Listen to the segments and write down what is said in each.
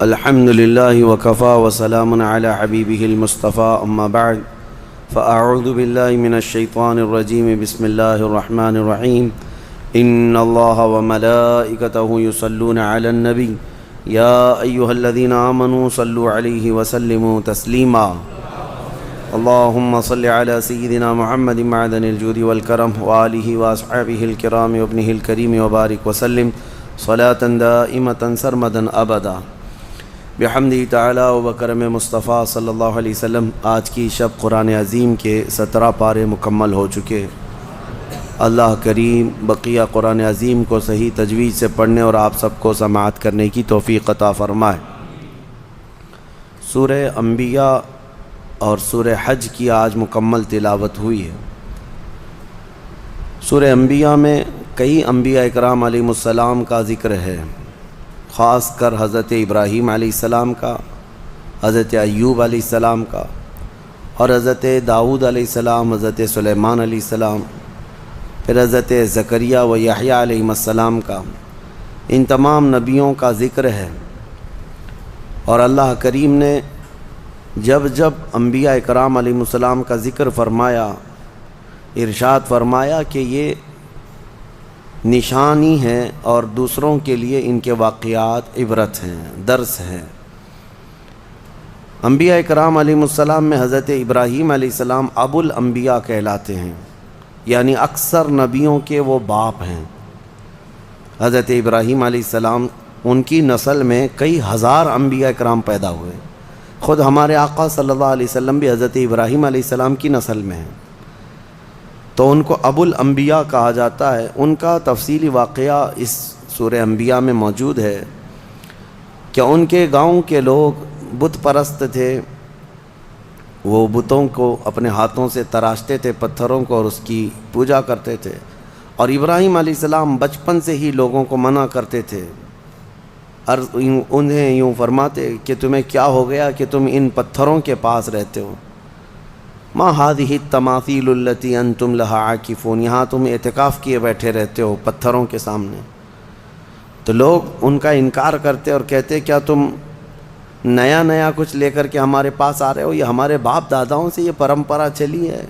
الحمد لله وكفى وسلام على حبيبه المصطفى أما بعد فأعوذ بالله من الشيطان الرجيم بسم الله الرحمن الرحيم إن الله وملائكته يصلون على النبي يا أيها الذين آمنوا صلوا عليه وسلموا تسليما اللهم صل على سيدنا محمد معدن الجود والكرم وآله وأصحابه الكرام وابنه الكريم وبارك وسلم صلاة دائمة سرمدا أبدا بحمدہ تعالی و بکرم مصطفیٰ صلی اللہ علیہ وسلم۔ آج کی شب قرآن عظیم کے 17 پارے مکمل ہو چکے۔ اللہ کریم بقیہ قرآن عظیم کو صحیح تجوید سے پڑھنے اور آپ سب کو سماعت کرنے کی توفیق عطا فرمائے۔ سورہ انبیاء اور سورہ حج کی آج مکمل تلاوت ہوئی ہے۔ سورہ انبیاء میں کئی انبیاء اکرام علیہ السلام کا ذکر ہے، خاص کر حضرت ابراہیم علیہ السلام کا، حضرت ایوب علیہ السلام کا، اور حضرت داؤد علیہ السلام، حضرت سلیمان علیہ السلام، پھر حضرت زکریا و یحییٰ علیہ السلام کا۔ ان تمام نبیوں کا ذکر ہے، اور اللہ کریم نے جب جب انبیاء اکرام علیہ السلام کا ذکر فرمایا، ارشاد فرمایا کہ یہ نشانی ہے اور دوسروں کے لیے ان کے واقعات عبرت ہیں، درس ہیں۔ انبیاء اکرام علیہ السلام میں حضرت ابراہیم علیہ السلام ابو الانبیاء کہلاتے ہیں، یعنی اکثر نبیوں کے وہ باپ ہیں۔ حضرت ابراہیم علیہ السلام، ان کی نسل میں کئی ہزار انبیاء اکرام پیدا ہوئے۔ خود ہمارے آقا صلی اللہ علیہ وسلم بھی حضرت ابراہیم علیہ السلام کی نسل میں ہیں، تو ان کو ابو الانبیاء کہا جاتا ہے۔ ان کا تفصیلی واقعہ اس سورہ انبیاء میں موجود ہے کہ ان کے گاؤں کے لوگ بت پرست تھے، وہ بتوں کو اپنے ہاتھوں سے تراشتے تھے، پتھروں کو، اور اس کی پوجا کرتے تھے، اور ابراہیم علیہ السلام بچپن سے ہی لوگوں کو منع کرتے تھے، اور انہیں یوں فرماتے کہ تمہیں کیا ہو گیا کہ تم ان پتھروں کے پاس رہتے ہو؟ ما هذه التماثيل التي انتم لها عاکفون، یہاں تم اعتکاف کیے بیٹھے رہتے ہو پتھروں کے سامنے۔ تو لوگ ان کا انکار کرتے اور کہتے کیا تم نیا نیا کچھ لے کر کے ہمارے پاس آ رہے ہو؟ یہ ہمارے باپ داداؤں سے یہ پرمپرا چلی ہے۔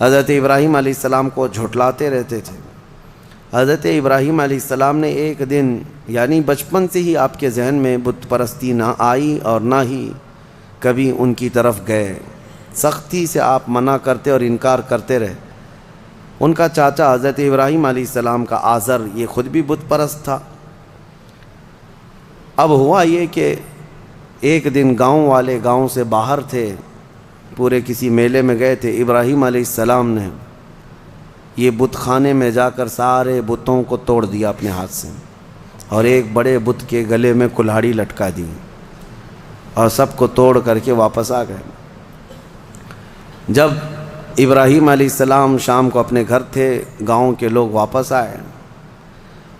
حضرت ابراہیم علیہ السلام کو جھٹلاتے رہتے تھے۔ حضرت ابراہیم علیہ السلام نے ایک دن، یعنی بچپن سے ہی آپ کے ذہن میں بت پرستی نہ آئی اور نہ ہی کبھی ان کی طرف گئے، سختی سے آپ منع کرتے اور انکار کرتے رہے۔ ان کا چاچا حضرت ابراہیم علیہ السلام کا آزر، یہ خود بھی بت پرست تھا۔ اب ہوا یہ کہ ایک دن گاؤں والے گاؤں سے باہر تھے، پورے کسی میلے میں گئے تھے۔ ابراہیم علیہ السلام نے یہ بت خانے میں جا کر سارے بتوں کو توڑ دیا اپنے ہاتھ سے، اور ایک بڑے بت کے گلے میں کلہاڑی لٹکا دی، اور سب کو توڑ کر کے واپس آ گئے۔ جب ابراہیم علیہ السلام شام کو اپنے گھر تھے، گاؤں کے لوگ واپس آئے۔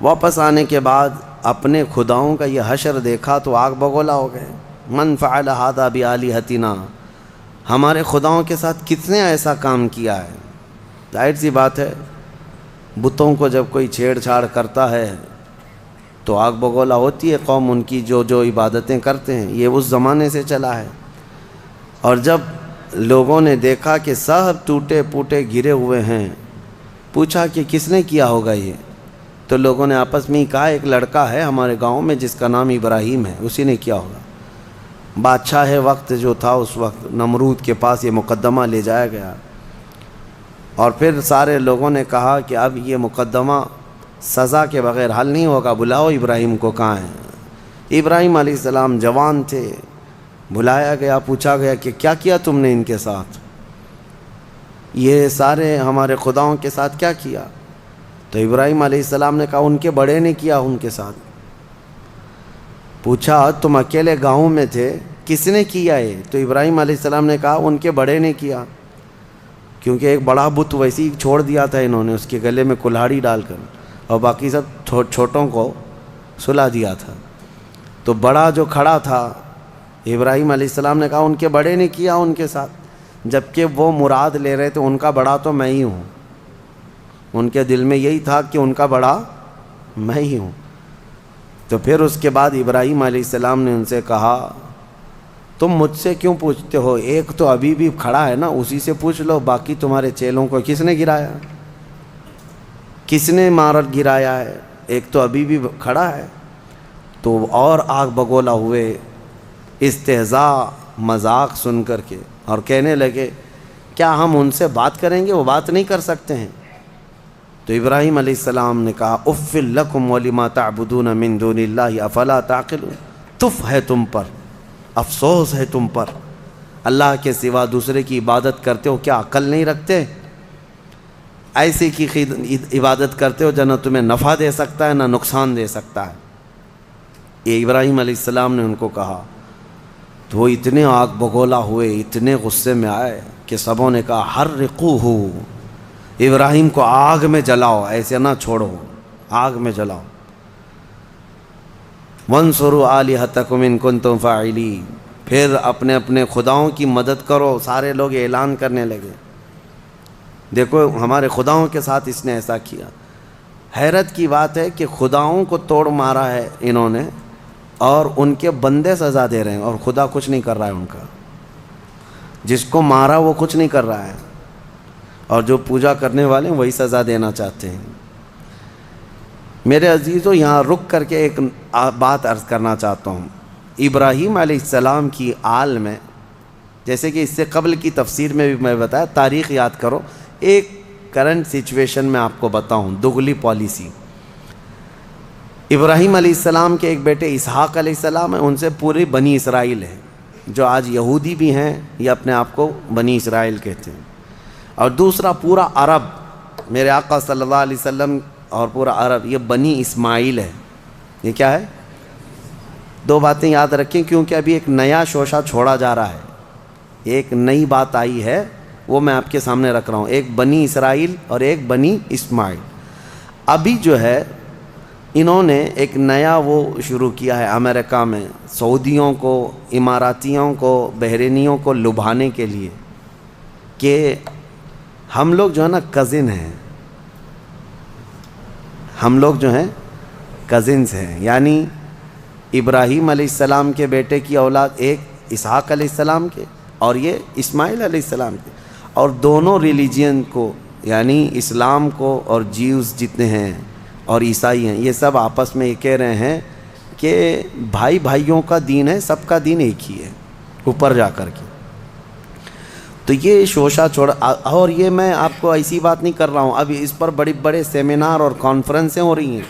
واپس آنے کے بعد اپنے خداؤں کا یہ حشر دیکھا تو آگ بگولا ہو گئے۔ من فعل ھذا بآلہتنا، ہمارے خداؤں کے ساتھ کس نے ایسا کام کیا ہے؟ ظاہر سی بات ہے، بتوں کو جب کوئی چھیڑ چھاڑ کرتا ہے تو آگ بگولا ہوتی ہے قوم ان کی جو عبادتیں کرتے ہیں۔ یہ اس زمانے سے چلا ہے۔ اور جب لوگوں نے دیکھا کہ سب ٹوٹے پوٹے گرے ہوئے ہیں، پوچھا کہ کس نے کیا ہوگا یہ؟ تو لوگوں نے آپس میں ہی کہا ایک لڑکا ہے ہمارے گاؤں میں جس کا نام ابراہیم ہے، اسی نے کیا ہوگا۔ بادشاہ وقت جو تھا اس وقت، نمرود کے پاس یہ مقدمہ لے جایا گیا، اور پھر سارے لوگوں نے کہا کہ اب یہ مقدمہ سزا کے بغیر حل نہیں ہوگا، بلاؤ ابراہیم کو، کہاں ہے؟ ابراہیم علیہ السلام جوان تھے، بلایا گیا، پوچھا گیا کہ کیا کیا تم نے ان کے ساتھ؟ یہ سارے ہمارے خداؤں کے ساتھ کیا کیا؟ تو ابراہیم علیہ السلام نے کہا ان کے بڑے نے کیا ان کے ساتھ۔ پوچھا تم اکیلے گاؤں میں تھے، کس نے کیا ہے؟ تو ابراہیم علیہ السلام نے کہا ان کے بڑے نے کیا، کیونکہ ایک بڑا بت ویسی چھوڑ دیا تھا انہوں نے، اس کے گلے میں کلہاڑی ڈال کر، اور باقی سب چھوٹوں کو سلا دیا تھا۔ تو بڑا جو کھڑا تھا، ابراہیم علیہ السلام نے کہا ان کے بڑے نے کیا ان کے ساتھ، جبکہ وہ مراد لے رہے تھے ان کا بڑا تو میں ہی ہوں۔ ان کے دل میں یہی تھا کہ ان کا بڑا میں ہی ہوں۔ تو پھر اس کے بعد ابراہیم علیہ السلام نے ان سے کہا تم مجھ سے کیوں پوچھتے ہو؟ ایک تو ابھی بھی کھڑا ہے نا، اسی سے پوچھ لو، باقی تمہارے چیلوں کو کس نے گرایا، کس نے مارت گرایا ہے؟ ایک تو ابھی بھی کھڑا ہے۔ تو اور آگ بگولا ہوئے، استہزاء مذاق سن کر کے، اور کہنے لگے کیا ہم ان سے بات کریں گے؟ وہ بات نہیں کر سکتے ہیں۔ تو ابراہیم علیہ السلام نے کہا اف لکم ولما تعبدون من دون اللہ افلا تعقلون، تف ہے تم پر، افسوس ہے تم پر، اللہ کے سوا دوسرے کی عبادت کرتے ہو، کیا عقل نہیں رکھتے؟ ایسے کی عبادت کرتے ہو جو نہ تمہیں نفع دے سکتا ہے نہ نقصان دے سکتا ہے۔ یہ ابراہیم علیہ السلام نے ان کو کہا تو وہ اتنے آگ بگولا ہوئے، اتنے غصے میں آئے کہ سبوں نے کہا حرقوہ، ابراہیم کو آگ میں جلاؤ، ایسے نہ چھوڑو، آگ میں جلاؤ۔ وانصروا آلہتکم ان کنتم فاعلین، پھر اپنے اپنے خداؤں کی مدد کرو۔ سارے لوگ اعلان کرنے لگے دیکھو ہمارے خداؤں کے ساتھ اس نے ایسا کیا۔ حیرت کی بات ہے کہ خداؤں کو توڑ مارا ہے انہوں نے، اور ان کے بندے سزا دے رہے ہیں، اور خدا کچھ نہیں کر رہا ہے ان کا۔ جس کو مارا وہ کچھ نہیں کر رہا ہے، اور جو پوجا کرنے والے ہیں وہی سزا دینا چاہتے ہیں۔ میرے عزیزو، یہاں رک کر کے ایک بات عرض کرنا چاہتا ہوں۔ ابراہیم علیہ السلام کی آل میں، جیسے کہ اس سے قبل کی تفسیر میں بھی میں بتایا، تاریخ یاد کرو، ایک کرنٹ سچویشن میں آپ کو بتاؤں، دغلی پالیسی۔ ابراہیم علیہ السلام کے ایک بیٹے اسحاق علیہ السلام ہیں، ان سے پوری بنی اسرائیل ہے، جو آج یہودی بھی ہیں یا اپنے آپ کو بنی اسرائیل کہتے ہیں، اور دوسرا پورا عرب، میرے آقا صلی اللہ علیہ وسلم اور پورا عرب، یہ بنی اسماعیل ہے۔ یہ کیا ہے؟ دو باتیں یاد رکھیں، کیونکہ ابھی ایک نیا شوشہ چھوڑا جا رہا ہے، ایک نئی بات آئی ہے، وہ میں آپ کے سامنے رکھ رہا ہوں، ایک بنی اسرائیل اور ایک بنی اسماعیل۔ ابھی جو ہے انہوں نے ایک نیا وہ شروع کیا ہے امریکہ میں، سعودیوں کو، اماراتیوں کو، بحرینیوں کو لبھانے کے لیے، کہ ہم لوگ جو ہے نا کزن ہیں، ہم لوگ جو ہیں کزنز ہیں، یعنی ابراہیم علیہ السلام کے بیٹے کی اولاد ایک اسحاق علیہ السلام کے، اور یہ اسماعیل علیہ السلام کے، اور دونوں ریلیجین کو، یعنی اسلام کو اور جیوز جتنے ہیں اور عیسائی ہیں، یہ سب آپس میں یہ کہہ رہے ہیں کہ بھائی بھائیوں کا دین ہے، سب کا دین ایک ہی ہے اوپر جا کر کے۔ تو یہ شوشہ چھوڑ، اور یہ میں آپ کو ایسی بات نہیں کر رہا ہوں، اب اس پر بڑے بڑے سیمینار اور کانفرنسیں ہو رہی ہیں۔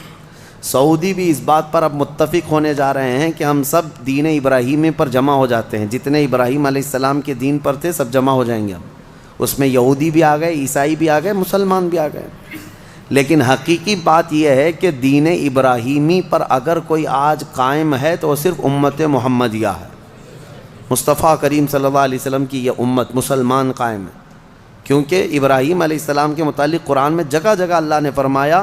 سعودی بھی اس بات پر اب متفق ہونے جا رہے ہیں کہ ہم سب دین ابراہیمی پر جمع ہو جاتے ہیں، جتنے ابراہیم علیہ السلام کے دین پر تھے سب جمع ہو جائیں گے۔ اب اس میں یہودی بھی آ گئے، عیسائی بھی آ گئے، مسلمان بھی آ گئے۔ لیکن حقیقی بات یہ ہے کہ دین ابراہیمی پر اگر کوئی آج قائم ہے تو وہ صرف امت محمدیہ ہے، مصطفیٰ کریم صلی اللہ علیہ وسلم کی یہ امت مسلمان قائم ہے، کیونکہ ابراہیم علیہ السلام کے متعلق قرآن میں جگہ جگہ اللہ نے فرمایا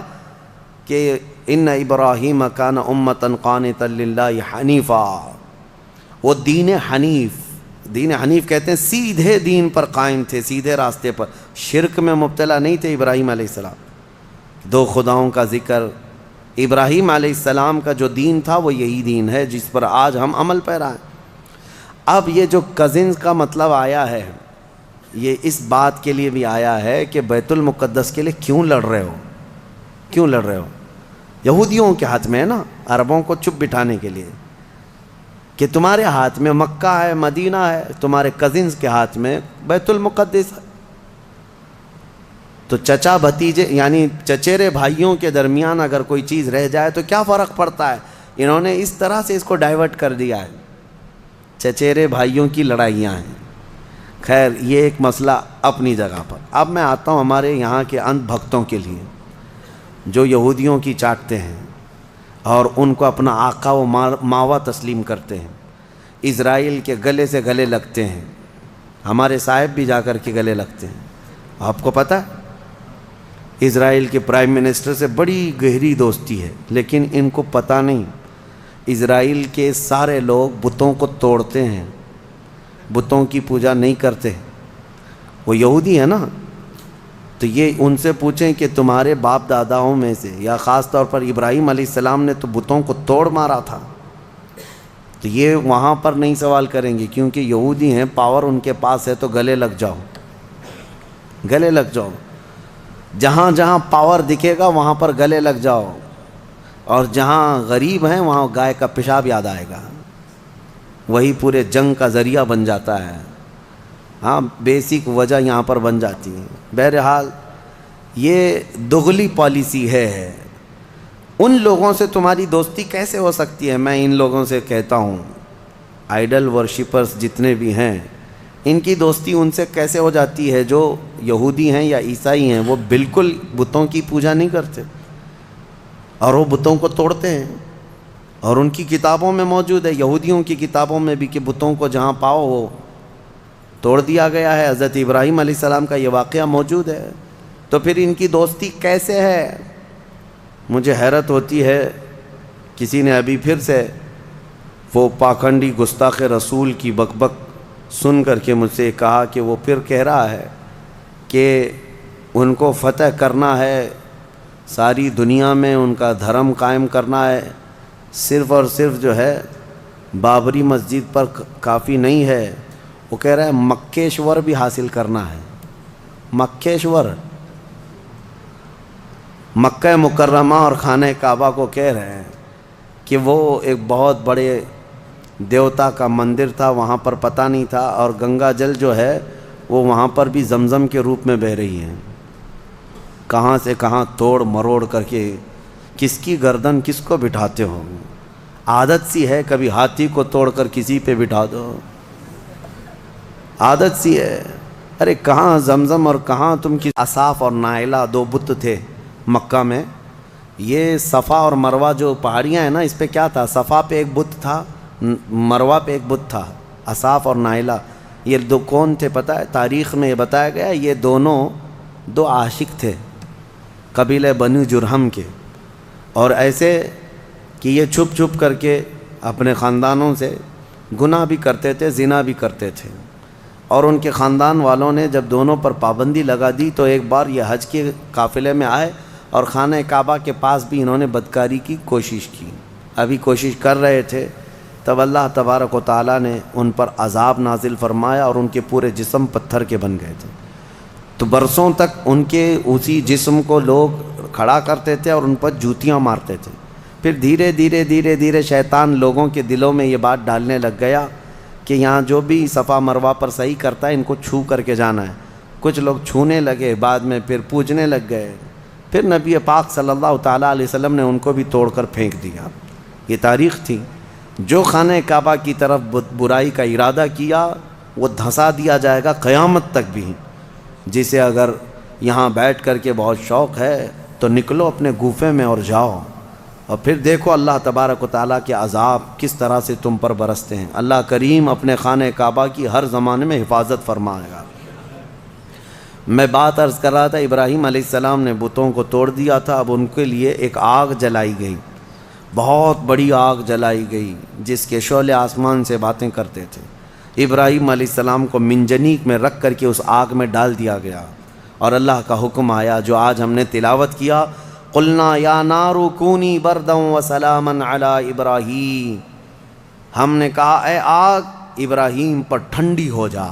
کہ ان ابراہیم کان امۃ قانتا للہ حنیفا، وہ دین حنیف کہتے ہیں، سیدھے دین پر قائم تھے، سیدھے راستے پر، شرک میں مبتلا نہیں تھے ابراہیم علیہ السلام۔ دو خداؤں کا ذکر، ابراہیم علیہ السلام کا جو دین تھا وہ یہی دین ہے جس پر آج ہم عمل پیرا ہیں۔ اب یہ جو کزنز کا مطلب آیا ہے، یہ اس بات کے لیے بھی آیا ہے کہ بیت المقدس کے لیے کیوں لڑ رہے ہو؟ یہودیوں کے ہاتھ میں ہے نا، عربوں کو چپ بٹھانے کے لیے، کہ تمہارے ہاتھ میں مکہ ہے، مدینہ ہے، تمہارے کزنز کے ہاتھ میں بیت المقدس ہے۔ تو چچا بھتیجے یعنی چچیرے بھائیوں کے درمیان اگر کوئی چیز رہ جائے تو کیا فرق پڑتا ہے؟ انہوں نے اس طرح سے اس کو ڈائیورٹ کر دیا ہے، چچیرے بھائیوں کی لڑائیاں ہیں۔ خیر، یہ ایک مسئلہ اپنی جگہ پر۔ اب میں آتا ہوں ہمارے یہاں کے اندھ بھکتوں کے لیے، جو یہودیوں کی چاٹتے ہیں اور ان کو اپنا آقا و ماوا تسلیم کرتے ہیں، اسرائیل کے گلے سے گلے لگتے ہیں، ہمارے صاحب بھی جا کر کے گلے لگتے ہیں۔ آپ کو پتہ ہے اسرائیل کے پرائم منسٹر سے بڑی گہری دوستی ہے، لیکن ان کو پتہ نہیں اسرائیل کے سارے لوگ بتوں کو توڑتے ہیں، بتوں کی پوجا نہیں کرتے۔ وہ یہودی ہے نا، تو یہ ان سے پوچھیں کہ تمہارے باپ داداؤں میں سے یا خاص طور پر ابراہیم علیہ السلام نے تو بتوں کو توڑ مارا تھا، تو یہ وہاں پر نہیں سوال کریں گے کیونکہ یہودی ہیں، پاور ان کے پاس ہے، تو گلے لگ جاؤ، گلے لگ جاؤ، جہاں جہاں پاور دکھے گا وہاں پر گلے لگ جاؤ، اور جہاں غریب ہیں وہاں گائے کا پیشاب یاد آئے گا، وہی پورے جنگ کا ذریعہ بن جاتا ہے۔ ہاں، بیسک وجہ یہاں پر بن جاتی ہے۔ بہرحال یہ دغلی پالیسی ہے۔ ان لوگوں سے تمہاری دوستی کیسے ہو سکتی ہے؟ میں ان لوگوں سے کہتا ہوں، آئیڈل ورشپرز جتنے بھی ہیں، ان کی دوستی ان سے کیسے ہو جاتی ہے جو یہودی ہیں یا عیسائی ہیں؟ وہ بالکل بتوں کی پوجا نہیں کرتے اور وہ بتوں کو توڑتے ہیں، اور ان کی کتابوں میں موجود ہے، یہودیوں کی کتابوں میں بھی، کہ بتوں کو جہاں پاؤ وہ توڑ دیا گیا ہے۔ حضرت ابراہیم علیہ السلام کا یہ واقعہ موجود ہے۔ تو پھر ان کی دوستی کیسے ہے؟ مجھے حیرت ہوتی ہے، کسی نے ابھی پھر سے وہ پاکھنڈی گستاخ رسول کی بک سن کر کے مجھ سے کہا کہ وہ پھر کہہ رہا ہے کہ ان کو فتح کرنا ہے، ساری دنیا میں ان کا دھرم قائم کرنا ہے، صرف اور صرف جو ہے بابری مسجد پر کافی نہیں ہے، وہ کہہ رہا ہے مکیشور بھی حاصل کرنا ہے۔ مکیشور، مکہ مکرمہ اور خانہ کعبہ کو کہہ رہے ہیں کہ وہ ایک بہت بڑے دیوتا کا مندر تھا، وہاں پر پتہ نہیں تھا، اور گنگا جل جو ہے وہ وہاں پر بھی زمزم کے روپ میں بہہ رہی ہے۔ کہاں سے کہاں توڑ مروڑ کر کے کس کی گردن کس کو بٹھاتے ہو؟ عادت سی ہے، کبھی ہاتھی کو توڑ کر کسی پہ بٹھا دو، عادت سی ہے۔ ارے کہاں زمزم اور کہاں تم کی اصاف اور نائلہ دو بت تھے مکہ میں۔ یہ صفا اور مروہ جو پہاڑیاں ہیں نا، اس پہ کیا تھا؟ صفا پہ ایک بت تھا، مروہ پہ ایک بت تھا، اصاف اور نائلہ۔ یہ دو کون تھے پتہ ہے؟ تاریخ میں یہ بتایا گیا یہ دونوں دو عاشق تھے قبیلہ بنو جرہم کے، اور ایسے کہ یہ چھپ چھپ کر کے اپنے خاندانوں سے گناہ بھی کرتے تھے، زنا بھی کرتے تھے، اور ان کے خاندان والوں نے جب دونوں پر پابندی لگا دی تو ایک بار یہ حج کے قافلے میں آئے اور خانہ کعبہ کے پاس بھی انہوں نے بدکاری کی کوشش کی۔ ابھی کوشش کر رہے تھے تب اللہ تبارک و تعالیٰ نے ان پر عذاب نازل فرمایا اور ان کے پورے جسم پتھر کے بن گئے تھے۔ تو برسوں تک ان کے اسی جسم کو لوگ کھڑا کرتے تھے اور ان پر جوتیاں مارتے تھے۔ پھر دھیرے دھیرے دھیرے دھیرے شیطان لوگوں کے دلوں میں یہ بات ڈالنے لگ گیا کہ یہاں جو بھی صفا مروہ پر صحیح کرتا ہے ان کو چھو کر کے جانا ہے۔ کچھ لوگ چھونے لگے، بعد میں پھر پوجنے لگ گئے، پھر نبی پاک صلی اللہ تعالیٰ علیہ وسلم نے ان کو بھی توڑ کر پھینک دیا۔ یہ تاریخ تھی۔ جو خانہ کعبہ کی طرف برائی کا ارادہ کیا وہ دھسا دیا جائے گا قیامت تک بھی۔ جسے اگر یہاں بیٹھ کر کے بہت شوق ہے تو نکلو اپنے گوفے میں اور جاؤ، اور پھر دیکھو اللہ تبارک و تعالیٰ کے عذاب کس طرح سے تم پر برستے ہیں۔ اللہ کریم اپنے خانہ کعبہ کی ہر زمانے میں حفاظت فرمائے گا۔ میں بات عرض کر رہا تھا، ابراہیم علیہ السلام نے بتوں کو توڑ دیا تھا، اب ان کے لیے ایک آگ جلائی گئی، بہت بڑی آگ جلائی گئی جس کے شعلے آسمان سے باتیں کرتے تھے۔ ابراہیم علیہ السلام کو منجنیق میں رکھ کر کے اس آگ میں ڈال دیا گیا، اور اللہ کا حکم آیا جو آج ہم نے تلاوت کیا، قلنا یا نار کونی بردا وسلاما علی ابراہیم، ہم نے کہا اے آگ ابراہیم پر ٹھنڈی ہو جا۔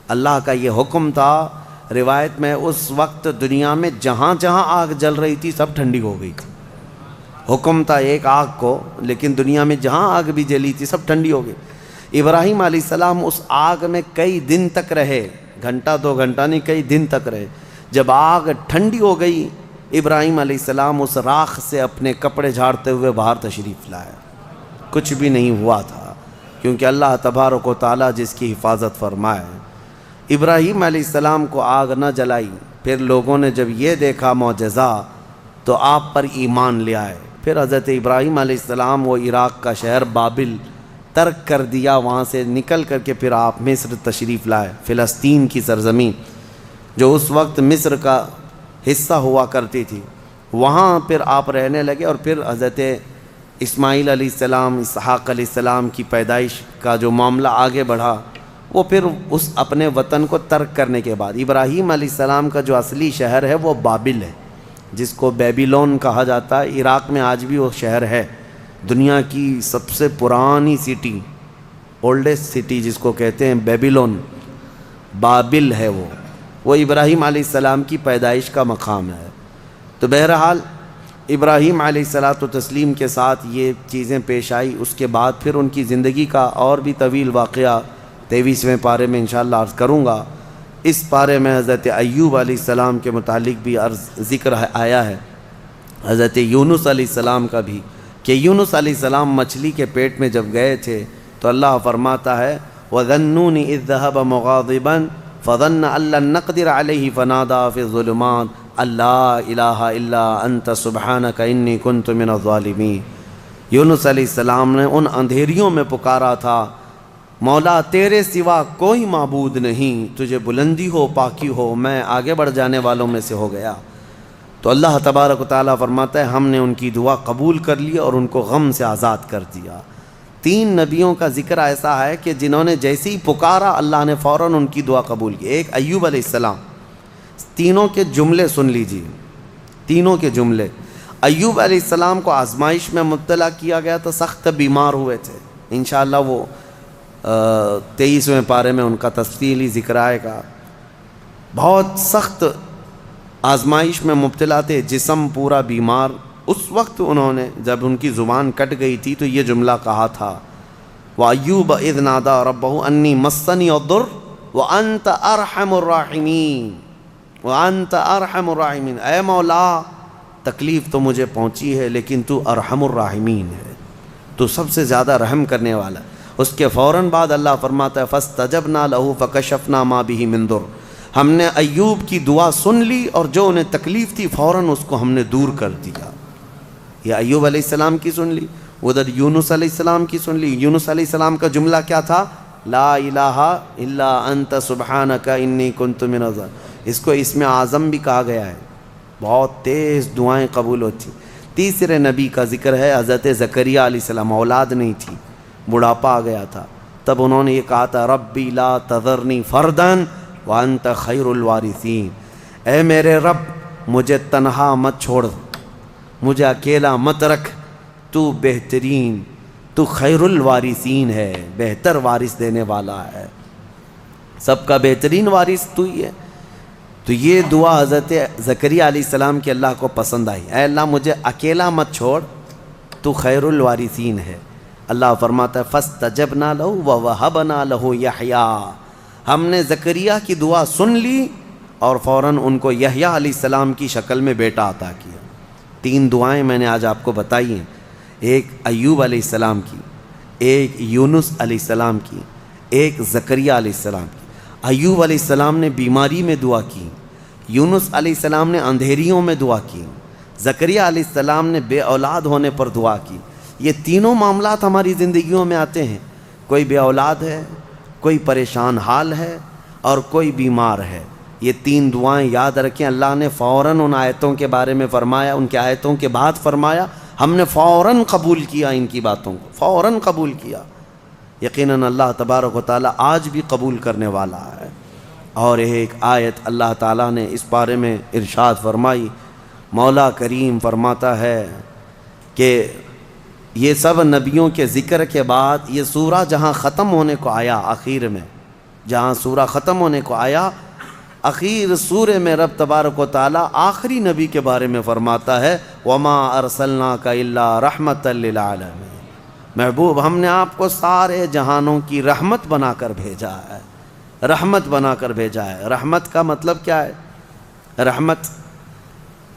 اللہ کا یہ حکم تھا۔ روایت میں اس وقت دنیا میں جہاں جہاں آگ جل رہی تھی سب ٹھنڈی ہو گئی تھی۔ حکم تھا ایک آگ کو، لیکن دنیا میں جہاں آگ بھی جلی تھی سب ٹھنڈی ہو گئی۔ ابراہیم علیہ السلام اس آگ میں کئی دن تک رہے، گھنٹہ دو گھنٹہ نہیں، کئی دن تک رہے۔ جب آگ ٹھنڈی ہو گئی، ابراہیم علیہ السلام اس راکھ سے اپنے کپڑے جھاڑتے ہوئے باہر تشریف لائے۔ کچھ بھی نہیں ہوا تھا، کیونکہ اللہ تبارک و تعالیٰ جس کی حفاظت فرمائے۔ ابراہیم علیہ السلام کو آگ نہ جلائی، پھر لوگوں نے جب یہ دیکھا معجزہ تو آپ پر ایمان لے آئے۔ پھر حضرت ابراہیم علیہ السلام وہ عراق کا شہر بابل ترک کر دیا، وہاں سے نکل کر کے پھر آپ مصر تشریف لائے، فلسطین کی سرزمین جو اس وقت مصر کا حصہ ہوا کرتی تھی، وہاں پھر آپ رہنے لگے۔ اور پھر حضرت اسماعیل علیہ السلام، اسحاق علیہ السلام کی پیدائش کا جو معاملہ آگے بڑھا، وہ پھر اس اپنے وطن کو ترک کرنے کے بعد ابراہیم علیہ السلام کا جو اصلی شہر ہے وہ بابل ہے، جس کو بیبیلون کہا جاتا ہے۔ عراق میں آج بھی وہ شہر ہے، دنیا کی سب سے پرانی سٹی، اولڈسٹ سٹی جس کو کہتے ہیں بیبیلون، بابل ہے وہ ابراہیم علیہ السلام کی پیدائش کا مقام ہے۔ تو بہرحال ابراہیم علیہ الصلاۃ والتسلیم کے ساتھ یہ چیزیں پیش آئی، اس کے بعد پھر ان کی زندگی کا اور بھی طویل واقعہ 23ویں پارے میں انشاءاللہ عرض کروں گا۔ اس پارے میں حضرت ایوب علیہ السلام کے متعلق بھی ذکر آیا ہے، حضرت یونس علیہ السلام کا بھی، کہ یونس علیہ السلام مچھلی کے پیٹ میں جب گئے تھے تو اللہ فرماتا ہے وَذَنُّونِ إِذْ ذَهَبَ مُغَاضِبًا فَظَنَّ أَن لَّن نَّقْدِرَ عَلَيْهِ فَنَادَىٰ فِي الظُّلُمَاتِ أَن لَّا إِلَٰهَ إِلَّا أَنتَ سُبْحَانَكَ إِنِّي كُنتُ مِنَ الظَّالِمِينَ۔ یونس علیہ السلام نے ان اندھیریوں میں پکارا تھا، مولا تیرے سوا کوئی معبود نہیں، تجھے بلندی ہو، پاکی ہو، میں آگے بڑھ جانے والوں میں سے ہو گیا۔ تو اللہ تبارک و تعالیٰ فرماتا ہے ہم نے ان کی دعا قبول کر لی اور ان کو غم سے آزاد کر دیا۔ 3 نبیوں کا ذکر ایسا ہے کہ جنہوں نے جیسے ہی پکارا اللہ نے فوراً ان کی دعا قبول کی۔ ایک ایوب علیہ السلام، تینوں کے جملے سن لیجیے، تینوں کے جملے۔ ایوب علیہ السلام کو آزمائش میں مبتلا کیا گیا تو سخت بیمار ہوئے تھے، انشاءاللہ وہ 23ویں پارے میں ان کا تفصیلی ذکر آئے گا۔ بہت سخت آزمائش میں مبتلا تھے، جسم پورا بیمار۔ اس وقت انہوں نے جب ان کی زبان کٹ گئی تھی تو یہ جملہ کہا تھا وَأَيُّوبَ إِذْ نَادَىٰ رَبَّهُ أَنِّي مَسَّنِيَ الضُّرُّ وَأَنْتَ أَرْحَمُ الرَّاحِمِينَ وَأَنْتَ أَرْحَمُ الرَّاحِمِينَ۔ اے مولا تکلیف تو مجھے پہنچی ہے لیکن تو ارحم الراحمین ہے، تو سب سے زیادہ رحم کرنے والا۔ اس کے فوراً بعد اللہ فرماتا ہے فَاسْتَجَبْنَا لَهُ فَكَشَفْنَا مَا بِهِ مِن ضُرٍّ۔ ہم نے ایوب کی دعا سن لی اور جو انہیں تکلیف تھی فوراً اس کو ہم نے دور کر دیا۔ یہ ایوب علیہ السلام کی سن لی، ادھر یونس علیہ السلام کی سن لی۔ یونس علیہ السلام کا جملہ کیا تھا؟ لا الہ الا انت سبحانک انی کنت من الظالمین۔ اس کو اسم اعظم بھی کہا گیا ہے، بہت تیز دعائیں قبول ہوتی۔ تیسرے نبی کا ذکر ہے حضرت زکریا علیہ السلام، اولاد نہیں تھی، بڑھاپا آ گیا تھا، تب انہوں نے یہ کہا تھا ربی لا تذرنی فردا وانت خیر الوارثین۔ اے میرے رب مجھے تنہا مت چھوڑ، مجھے اکیلا مت رکھ، تو بہترین، تو خیر الوارثین ہے، بہتر وارث دینے والا ہے، سب کا بہترین وارث تو ہی ہے۔ تو یہ دعا حضرت زکریا علیہ السلام کی اللہ کو پسند آئی، اے اللہ مجھے اکیلا مت چھوڑ، تو خیر الوارثین ہے۔ اللہ فرماتا ہے فَاسْتَجَبْنَا لَهُ وَوَهَبْنَا لَهُ یحییٰ۔ ہم نے زکریا کی دعا سن لی اور فوراً ان کو یحییٰ علیہ السلام کی شکل میں بیٹا عطا کیا۔ 3 دعائیں میں نے آج آپ کو بتائی ہیں، ایک ایوب علیہ السلام کی، ایک یونس علیہ السلام کی، ایک زکریا علیہ السلام کی۔ ایوب علیہ السلام نے بیماری میں دعا کی، یونس علیہ السلام نے اندھیریوں میں دعا کی، زکریا علیہ السلام نے بے اولاد ہونے پر دعا کی۔ یہ تینوں معاملات ہماری زندگیوں میں آتے ہیں، کوئی بے اولاد ہے، کوئی پریشان حال ہے اور کوئی بیمار ہے۔ یہ 3 دعائیں یاد رکھیں، اللہ نے فوراً ان آیتوں کے بارے میں فرمایا، ان کے آیتوں کے بعد فرمایا، ہم نے فوراً قبول کیا ان کی باتوں کو، فوراً قبول کیا۔ یقیناً اللہ تبارک و تعالیٰ آج بھی قبول کرنے والا ہے۔ اور ایک آیت اللہ تعالیٰ نے اس بارے میں ارشاد فرمائی، مولا کریم فرماتا ہے کہ یہ سب نبیوں کے ذکر کے بعد یہ سورہ جہاں ختم ہونے کو آیا، آخر میں جہاں سورہ ختم ہونے کو آیا، اخیر سورہ میں رب تبارک و تعالیٰ آخری نبی کے بارے میں فرماتا ہے وَمَا أَرْسَلْنَاكَ إِلَّا رَحْمَةً لِّلْعَالَمِينَ۔ محبوب ہم نے آپ کو سارے جہانوں کی رحمت بنا کر بھیجا ہے، رحمت بنا کر بھیجا ہے۔ رحمت کا مطلب کیا ہے؟ رحمت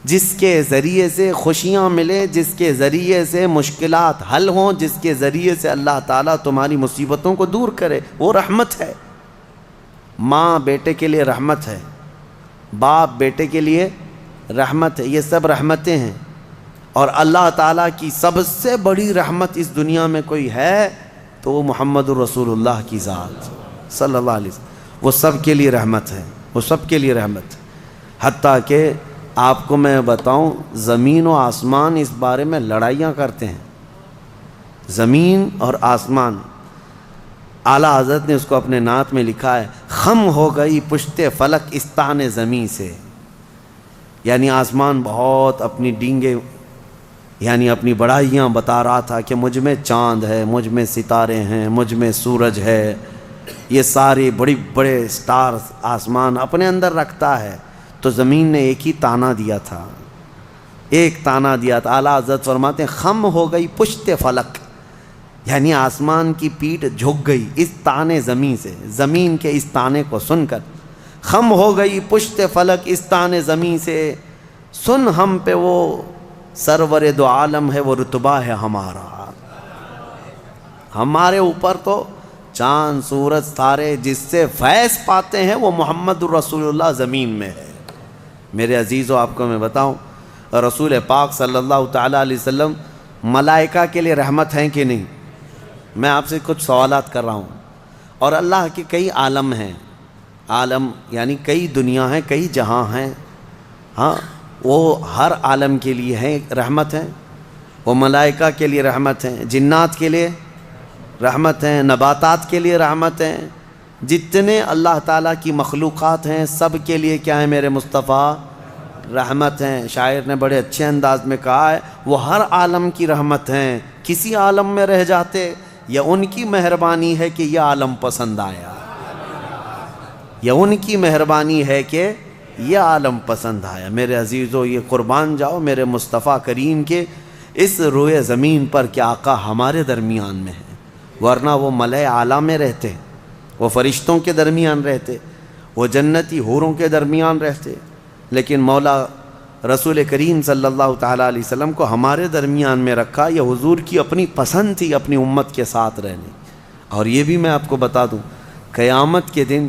جس کے ذریعے سے خوشیاں ملیں، جس کے ذریعے سے مشکلات حل ہوں، جس کے ذریعے سے اللہ تعالیٰ تمہاری مصیبتوں کو دور کرے، وہ رحمت ہے۔ ماں بیٹے کے لیے رحمت ہے، باپ بیٹے کے لیے رحمت ہے، یہ سب رحمتیں ہیں۔ اور اللہ تعالیٰ کی سب سے بڑی رحمت اس دنیا میں کوئی ہے تو وہ محمد الرسول اللہ کی ذات صلی اللہ علیہ وسلم، وہ سب کے لیے رحمت ہے، وہ سب کے لیے رحمت ہے۔ حتیٰ کہ آپ کو میں بتاؤں زمین و آسمان اس بارے میں لڑائیاں کرتے ہیں، زمین اور آسمان۔ اعلیٰ حضرت نے اس کو اپنے نعت میں لکھا ہے، خم ہو گئی پشت فلک استان زمیں سے، یعنی آسمان بہت اپنی ڈینگے یعنی اپنی بڑائیاں بتا رہا تھا کہ مجھ میں چاند ہے، مجھ میں ستارے ہیں، مجھ میں سورج ہے، یہ سارے بڑے بڑے سٹارز آسمان اپنے اندر رکھتا ہے۔ تو زمین نے ایک ہی تانا دیا تھا، ایک تانا دیا تھا۔ اعلیٰ حضرت فرماتے ہیں خم ہو گئی پشت فلک، یعنی آسمان کی پیٹھ جھک گئی اس تانے زمین سے، زمین کے اس تانے کو سن کر۔ خم ہو گئی پشت فلک اس تانے زمین سے، سن ہم پہ وہ سرور دو عالم ہے، وہ رتبہ ہے ہمارا۔ ہمارے اوپر تو چاند سورج ستارے جس سے فیض پاتے ہیں وہ محمد الرسول اللہ زمین میں ہے۔ میرے عزیزو، آپ کو میں بتاؤں، رسول پاک صلی اللہ تعالیٰ علیہ وسلم ملائکہ کے لیے رحمت ہیں کہ نہیں؟ میں آپ سے کچھ سوالات کر رہا ہوں۔ اور اللہ کے کئی عالم ہیں، عالم یعنی کئی دنیا ہیں، کئی جہاں ہیں، ہاں وہ ہر عالم کے لیے ہیں رحمت ہیں، وہ ملائکہ کے لیے رحمت ہیں، جنات کے لیے رحمت ہیں، نباتات کے لیے رحمت ہیں، جتنے اللہ تعالیٰ کی مخلوقات ہیں سب کے لیے کیا ہے میرے مصطفیٰ؟ رحمت ہیں۔ شاعر نے بڑے اچھے انداز میں کہا ہے، وہ ہر عالم کی رحمت ہیں، کسی عالم میں رہ جاتے یا ان کی مہربانی ہے کہ یہ عالم پسند آیا، یا ان کی مہربانی ہے کہ یہ عالم پسند آیا۔ میرے عزیزو، یہ قربان جاؤ میرے مصطفیٰ کریم کے اس روئے زمین پر کہ آقا ہمارے درمیان میں ہے، ورنہ وہ ملائے اعلیٰ میں رہتے، وہ فرشتوں کے درمیان رہتے، وہ جنتی حوروں کے درمیان رہتے، لیکن مولا رسول کریم صلی اللہ تعالیٰ علیہ وسلم کو ہمارے درمیان میں رکھا۔ یہ حضور کی اپنی پسند تھی اپنی امت کے ساتھ رہنے۔ اور یہ بھی میں آپ کو بتا دوں، قیامت کے دن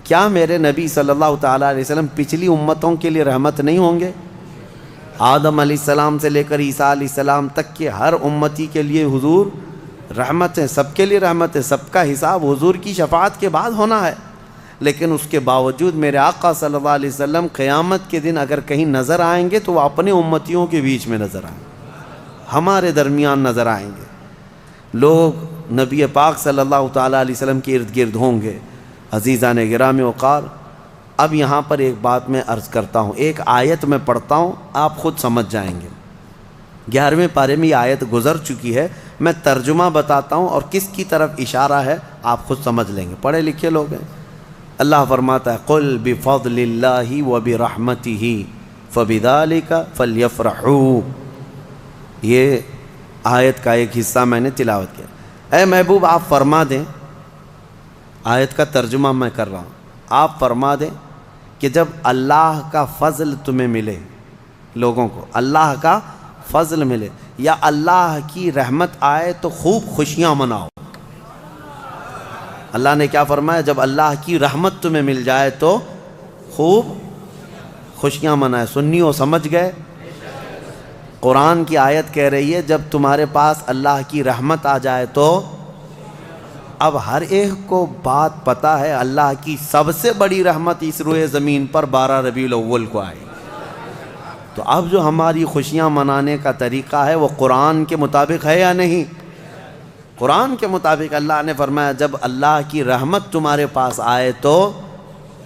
کیا میرے نبی صلی اللہ تعالیٰ علیہ وسلم پچھلی امتوں کے لیے رحمت نہیں ہوں گے؟ آدم علیہ السلام سے لے کر عیسیٰ علیہ السلام تک کے ہر امتی کے لیے حضور رحمت ہے، سب کے لیے رحمت ہے، سب کا حساب حضور کی شفاعت کے بعد ہونا ہے۔ لیکن اس کے باوجود میرے آقا صلی اللہ علیہ وسلم قیامت کے دن اگر کہیں نظر آئیں گے تو وہ اپنے امتیوں کے بیچ میں نظر آئیں گے، ہمارے درمیان نظر آئیں گے۔ لوگ نبی پاک صلی اللہ تعالیٰ علیہ وسلم کے ارد گرد ہوں گے۔ عزیزان گرامی وقار، اب یہاں پر ایک بات میں عرض کرتا ہوں، ایک آیت میں پڑھتا ہوں، آپ خود سمجھ جائیں گے۔ 11ویں پارے میں یہ آیت گزر چکی ہے، میں ترجمہ بتاتا ہوں اور کس کی طرف اشارہ ہے آپ خود سمجھ لیں گے، پڑھے لکھے لوگ ہیں۔ اللہ فرماتا ہے قل بفضل اللہ وبرحمتہ فبذلک فلیفرحوا۔ یہ آیت کا ایک حصہ میں نے تلاوت کیا۔ اے محبوب آپ فرما دیں، آیت کا ترجمہ میں کر رہا ہوں، آپ فرما دیں کہ جب اللہ کا فضل تمہیں ملے، لوگوں کو اللہ کا فضل ملے یا اللہ کی رحمت آئے تو خوب خوشیاں مناؤ۔ اللہ نے کیا فرمایا؟ جب اللہ کی رحمت تمہیں مل جائے تو خوب خوشیاں منائے۔ سنیو سمجھ گئے؟ قرآن کی آیت کہہ رہی ہے جب تمہارے پاس اللہ کی رحمت آ جائے تو، اب ہر ایک کو بات پتہ ہے اللہ کی سب سے بڑی رحمت اس روئے زمین پر 12 ربیع الاول کو آئی۔ تو اب جو ہماری خوشیاں منانے کا طریقہ ہے وہ قرآن کے مطابق ہے یا نہیں؟ قرآن کے مطابق اللہ نے فرمایا جب اللہ کی رحمت تمہارے پاس آئے تو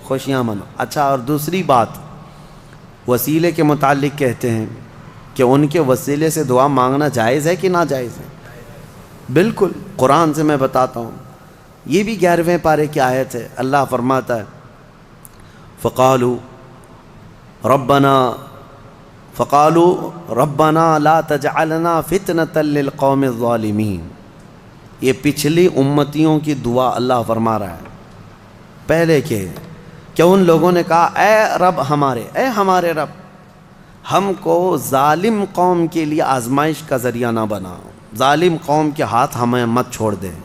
خوشیاں منو۔ اچھا، اور دوسری بات، وسیلے کے متعلق کہتے ہیں کہ ان کے وسیلے سے دعا مانگنا جائز ہے کہ ناجائز ہے؟ بالکل، قرآن سے میں بتاتا ہوں، یہ بھی 11ویں پارے کی آیت ہے۔ اللہ فرماتا ہے فقالوا ربنا لا تجعلنا فتنة للقوم الظالمین۔ یہ پچھلی امتیوں کی دعا اللہ فرما رہا ہے پہلے کہ ان لوگوں نے کہا اے رب ہمارے، اے ہمارے رب، ہم کو ظالم قوم کے لیے آزمائش کا ذریعہ نہ بناؤ، ظالم قوم کے ہاتھ ہمیں مت چھوڑ دیں۔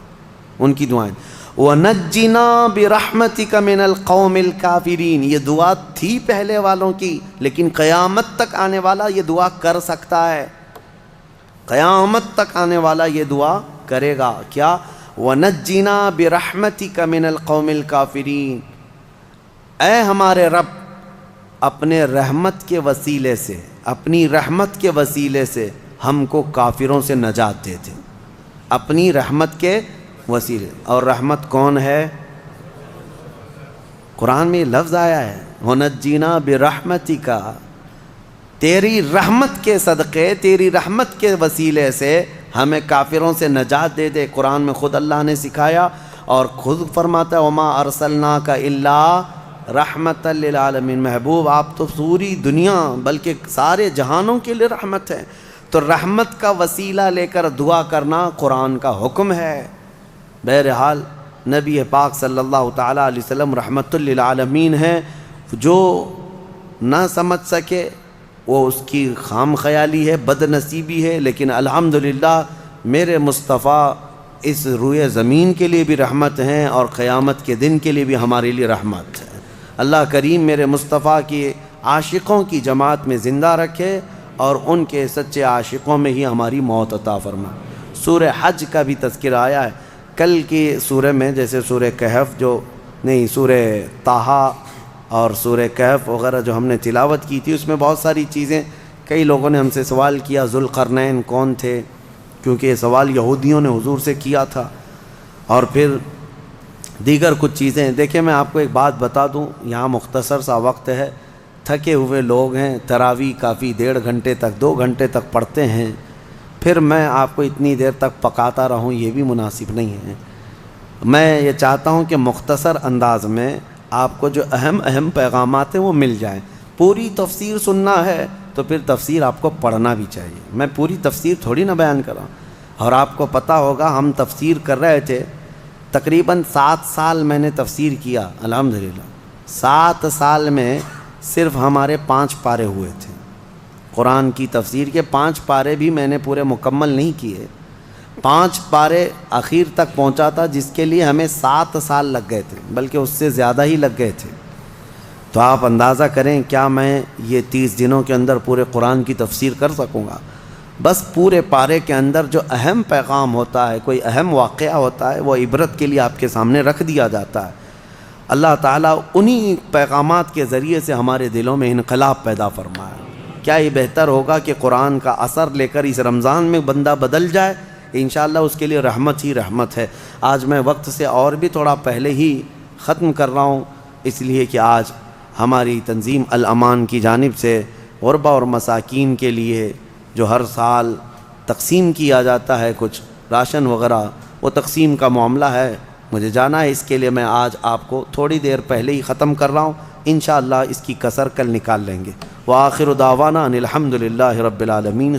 ان کی دعائیں وَنَجِّنَا بِرَحْمَتِكَ مِنَ الْقَوْمِ الْكَافِرِينَ، یہ دعا تھی پہلے والوں کی، لیکن قیامت تک آنے والا یہ دعا کر سکتا ہے، قیامت تک آنے والا یہ دعا کرے گا۔ کیا؟ وَنَجِّنَا بِرَحْمَتِكَ مِنَ الْقَوْمِ الْكَافِرِينَ، اے ہمارے رب اپنے رحمت کے وسیلے سے، اپنی رحمت کے وسیلے سے ہم کو کافروں سے نجات دے دے، اپنی رحمت کے وسیلے. اور رحمت کون ہے؟ قرآن میں یہ لفظ آیا ہے وَنَجِّنَا بِرَحْمَتِكَ، تیری رحمت کے صدقے، تیری رحمت کے وسیلے سے ہمیں کافروں سے نجات دے دے. قرآن میں خود اللہ نے سکھایا اور خود فرماتا ہے وَمَا أَرْسَلْنَاكَ إِلَّا رحمت للعالمین. محبوب آپ تو پوری دنیا بلکہ سارے جہانوں کے لیے رحمت ہے. تو رحمت کا وسیلہ لے کر دعا کرنا قرآن کا حکم ہے. بہرحال نبی پاک صلی اللہ تعالیٰ علیہ وسلم رحمت للعالمین ہیں. جو نہ سمجھ سکے وہ اس کی خام خیالی ہے، بد نصیبی ہے، لیکن الحمدللہ میرے مصطفیٰ اس روئے زمین کے لیے بھی رحمت ہیں اور قیامت کے دن کے لیے بھی ہمارے لیے رحمت ہے. اللہ کریم میرے مصطفیٰ کی عاشقوں کی جماعت میں زندہ رکھے اور ان کے سچے عاشقوں میں ہی ہماری موت عطا فرمائے. سورہ حج کا بھی تذکرہ آیا ہے کل کی سورہ میں، جیسے سورہ کہف سورہ طٰہٰ اور سورہ کہف وغیرہ جو ہم نے تلاوت کی تھی، اس میں بہت ساری چیزیں، کئی لوگوں نے ہم سے سوال کیا ذوالقرنین کون تھے، کیونکہ یہ سوال یہودیوں نے حضور سے کیا تھا، اور پھر دیگر کچھ چیزیں. دیکھیں میں آپ کو ایک بات بتا دوں، یہاں مختصر سا وقت ہے، تھکے ہوئے لوگ ہیں، تراویح کافی 1.5 گھنٹے تک 2 گھنٹے تک پڑھتے ہیں، پھر میں آپ کو اتنی دیر تک پکاتا رہوں یہ بھی مناسب نہیں ہے. میں یہ چاہتا ہوں کہ مختصر انداز میں آپ کو جو اہم پیغامات ہیں وہ مل جائیں. پوری تفسیر سننا ہے تو پھر تفسیر آپ کو پڑھنا بھی چاہیے. میں پوری تفسیر تھوڑی نہ بیان کراں. اور آپ کو پتہ ہوگا ہم تفسیر کر رہے تھے، تقریباً 7 سال میں نے تفسیر کیا الحمدللہ. 7 سال میں صرف ہمارے 5 پارے ہوئے تھے. قرآن کی تفسیر کے 5 پارے بھی میں نے پورے مکمل نہیں کیے. 5 پارے اخیر تک پہنچا تھا جس کے لیے ہمیں 7 سال لگ گئے تھے، بلکہ اس سے زیادہ ہی لگ گئے تھے. تو آپ اندازہ کریں کیا میں یہ 30 دنوں کے اندر پورے قرآن کی تفسیر کر سکوں گا؟ بس پورے پارے کے اندر جو اہم پیغام ہوتا ہے، کوئی اہم واقعہ ہوتا ہے، وہ عبرت کے لیے آپ کے سامنے رکھ دیا جاتا ہے. اللہ تعالیٰ انہی پیغامات کے ذریعے سے ہمارے دلوں میں انقلاب پیدا فرمایا. کیا یہ بہتر ہوگا کہ قرآن کا اثر لے کر اس رمضان میں بندہ بدل جائے؟ انشاءاللہ اس کے لیے رحمت ہی رحمت ہے. آج میں وقت سے اور بھی تھوڑا پہلے ہی ختم کر رہا ہوں، اس لیے کہ آج ہماری تنظیم الامان کی جانب سے غربا اور مساکین کے لیے جو ہر سال تقسیم کیا جاتا ہے کچھ راشن وغیرہ، وہ تقسیم کا معاملہ ہے، مجھے جانا ہے. اس کے لیے میں آج آپ کو تھوڑی دیر پہلے ہی ختم کر رہا ہوں. انشاءاللہ اس کی کسر کل نکال لیں گے. وآخر دعوانا ان الحمد للہ رب العالمین.